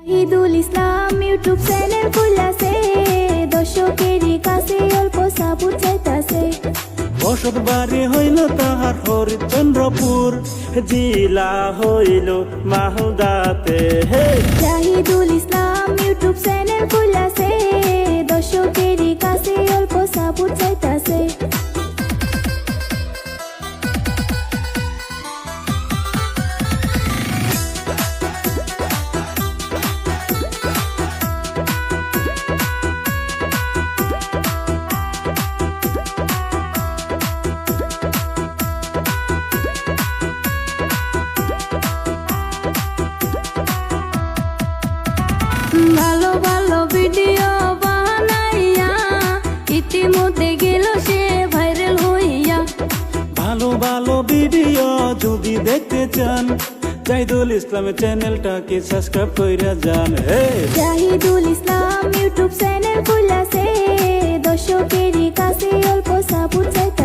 জাহিদুল ইসলাম YouTube channel খুলছে, দর্শকেরই কাছে অল্প সাপোর্ট চাইতাছে। বসত বাড়ি হইল তাহার হরিচন্দ্রপুর, জেলা হইল মালদাতে। জাহিদুল ইসলাম ইউটিউব চ্যানেল খুলছে, দর্শকেরই কাছে অল্প সাপোর্ট চাইতাছে। ভালো ভালো ভিডিও বানাইয়া ইতিমধ্যে গেল সে ভাইরাল হইয়া। ভালো ভালো ভিডিও যদি দেখতে চান, জাহিদুল ইসলামের চ্যানেলটাকে সাবস্ক্রাইব কইরা যান। জাহিদুল ইসলাম ইউটিউব চ্যানেল খুলছে, দর্শকেরই কাছে অল্প সাপোর্ট চাইতাছে।